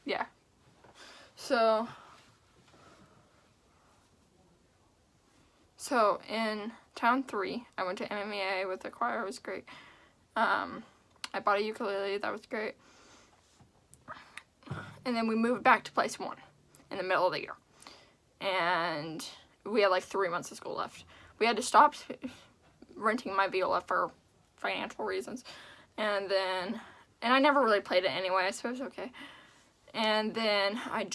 Yeah. So in Town 3, I went to MMA with the choir. It was great. I bought a ukulele. That was great. And then we moved back to Place 1 in the middle of the year. And we had like 3 months of school left. We had to stop renting my viola for financial reasons. And I never really played it anyway, so it was okay. And then I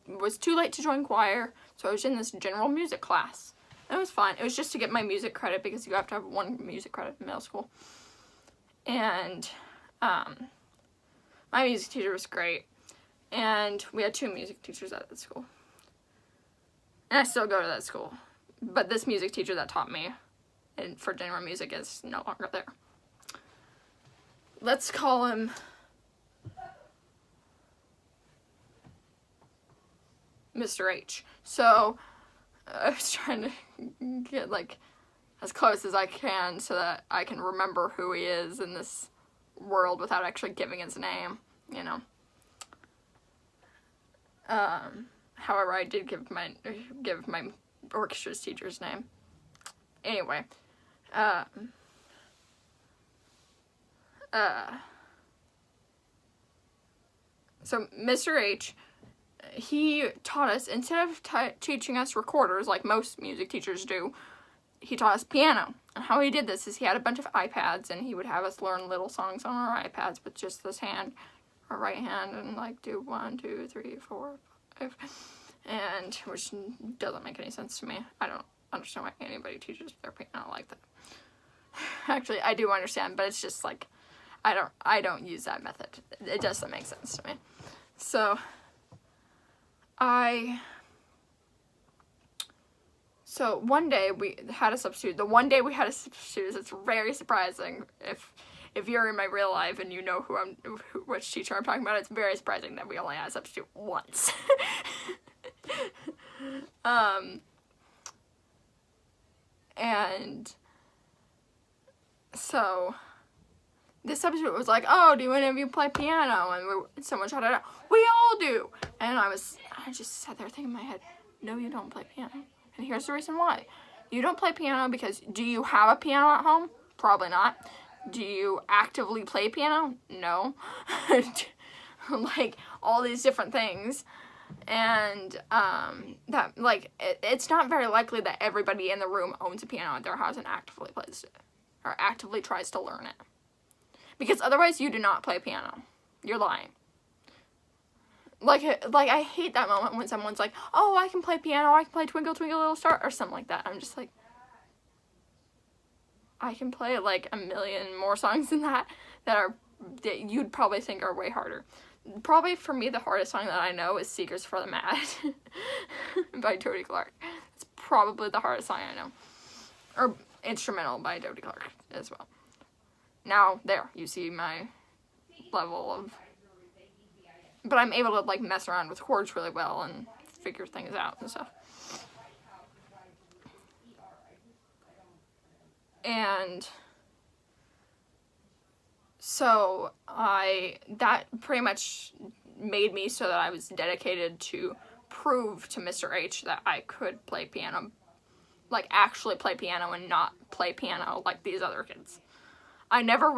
was too late to join choir, so I was in this general music class. It was fun. It was just to get my music credit, because you have to have 1 music credit in middle school. And my music teacher was great. And we had 2 music teachers at that school. And I still go to that school. But this music teacher that taught me for general music is no longer there. Let's call him Mr. H. So I was trying to get like as close as I can so that I can remember who he is in this world without actually giving his name, you know. However, I did give my orchestra's teacher's name. Anyway, so Mr. H, he taught us, instead of teaching us recorders like most music teachers do, he taught us piano. And how he did this is he had a bunch of iPads, and he would have us learn little songs on our iPads with just this hand, our right hand, and like do 1, 2, 3, 4, 5, and which doesn't make any sense to me. I don't understand why anybody teaches their piano like that. Actually, I do understand, but it's just like I don't use that method. It doesn't make sense to me. So one day we had a substitute. The one day we had a substitute, it's very surprising. If you're in my real life and you know which teacher I'm talking about, it's very surprising that we only had a substitute once. And so this substitute was like, "Oh, do any of you play piano?" And someone shouted out, "We all do!" And I just sat there thinking in my head, no, you don't play piano. And here's the reason why. You don't play piano because, do you have a piano at home? Probably not. Do you actively play piano? No. Like, all these different things. And, that, like, it's not very likely that everybody in the room owns a piano at their house and actively plays it. Or actively tries to learn it. Because otherwise you do not play piano. You're lying. Like I hate that moment when someone's like, "Oh, I can play piano, I can play Twinkle Twinkle Little Star," or something like that. I'm just like, I can play like a million more songs than that you'd probably think are way harder. Probably for me, the hardest song that I know is "Seekers for the Mad" by Dodie Clark. It's probably the hardest song I know. Or "Instrumental" by Dodie Clark as well. Now, there, you see my level of... But I'm able to, like, mess around with chords really well and figure things out and stuff. And so that pretty much made me so that I was dedicated to prove to Mr. H that I could play piano. Like, actually play piano and not play piano like these other kids. I never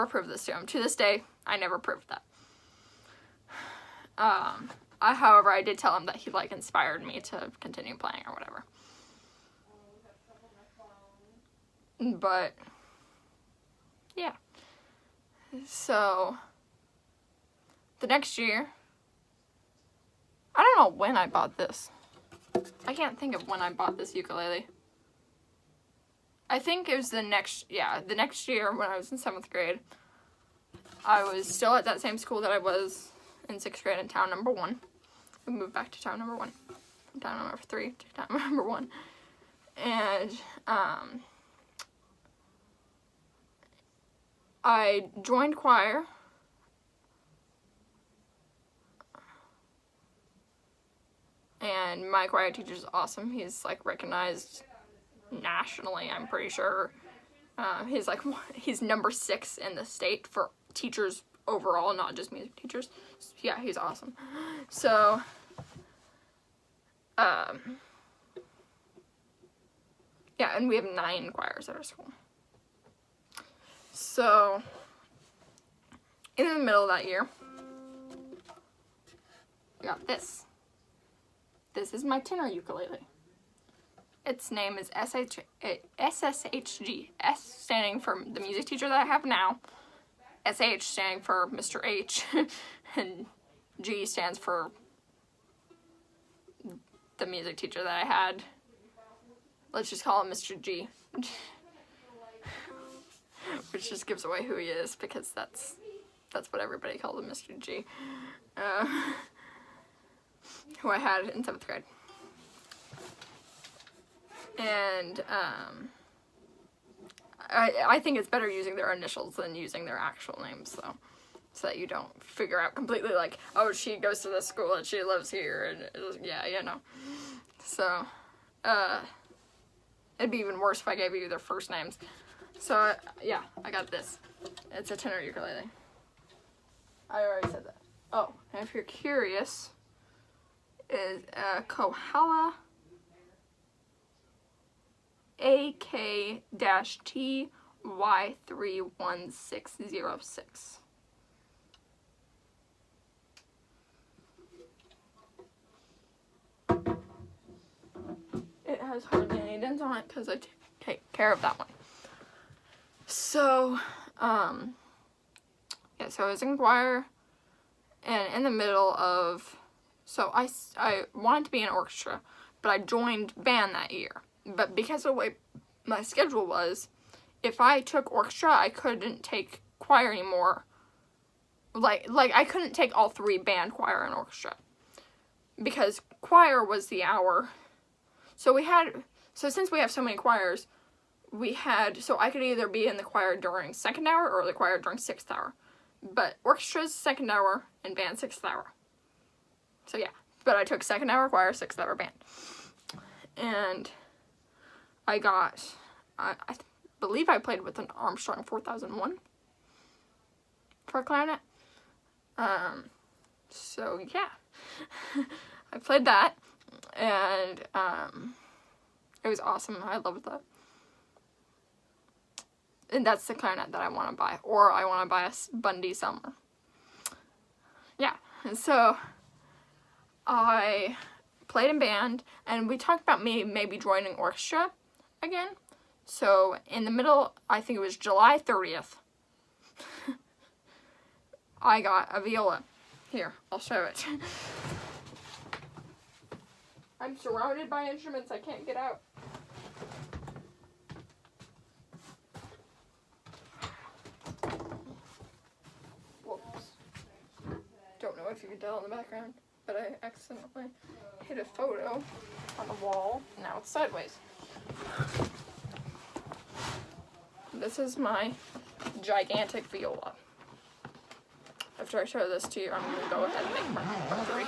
proved this to him. To this day, I never proved that. However, I did tell him that he, like, inspired me to continue playing or whatever. But, yeah. So, the next year, I don't know when I bought this. I can't think of when I bought this ukulele. I think it was the next year when I was in 7th grade. I was still at that same school that I was in 6th grade in town number 1. We moved back to town number 1. From town number 3 to town number 1. And, I joined choir. And my choir teacher's awesome. He's, like, recognized nationally, I'm pretty sure. He's number 6 in the state for teachers overall, not just music teachers. Yeah, he's awesome. So, yeah, and we have 9 choirs at our school. So, in the middle of that year, I got this. This is my tenor ukulele. Its name is SSHG. S standing for the music teacher that I have now. SH standing for Mr. H. And G stands for the music teacher that I had. Let's just call him Mr. G. Which just gives away who he is, because that's what everybody called him, Mr. G. Who I had in 7th grade. And I think it's better using their initials than using their actual names, though, so that you don't figure out completely like, oh, she goes to this school and she lives here, and yeah, you know. So it'd be even worse if I gave you their first names. So yeah, I got this. It's a tenor ukulele. I already said that. Oh, and if you're curious, is Kohala AK-TY31606. It has hardly any dents on it because I take care of that one. So, yeah, so I was in choir, and in the middle of, so I wanted to be in orchestra, but I joined band that year. But because of the way my schedule was, if I took orchestra, I couldn't take choir anymore. Like I couldn't take all 3, band, choir, and orchestra. Because choir was the hour. So since we have so many choirs, so I could either be in the choir during 2nd hour or the choir during 6th hour. But orchestra's 2nd hour and band 6th hour. So yeah, but I took 2nd hour choir, 6th hour band. And I believe I played with an Armstrong 4001 for clarinet. So yeah, I played that, and it was awesome. I loved that. And that's the clarinet that I want to buy, or I want to buy a Bundy Selmer. Yeah, and so I played in band, and we talked about me maybe joining orchestra again. So in the middle, I think it was July 30th, I got a viola. Here, I'll show it. I'm surrounded by instruments I can't get out. Whoops. Don't know if you can tell in the background, but I accidentally hit a photo on the wall. Now it's sideways. This is my gigantic viola. After I show this to you, I'm going to go ahead and make part 3.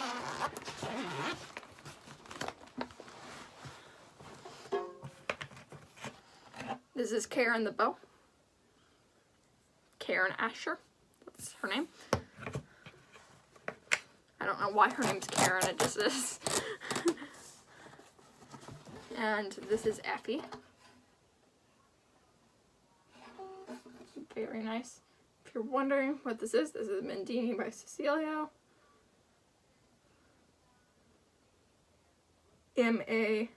This is Karen the bow. Karen Asher. That's her name. I don't know why her name's Karen, it just is. And this is Effie. Very nice. If you're wondering what this is Mendini by Cecilio. MAS50.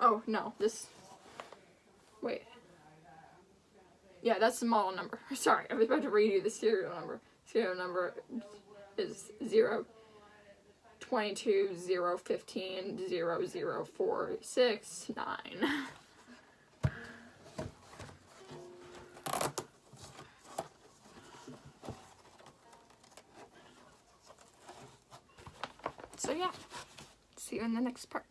Oh, no, this, wait. Yeah, that's the model number. Sorry, I was about to read you the serial number. Serial number is 022-015-00469. So yeah, see you in the next part.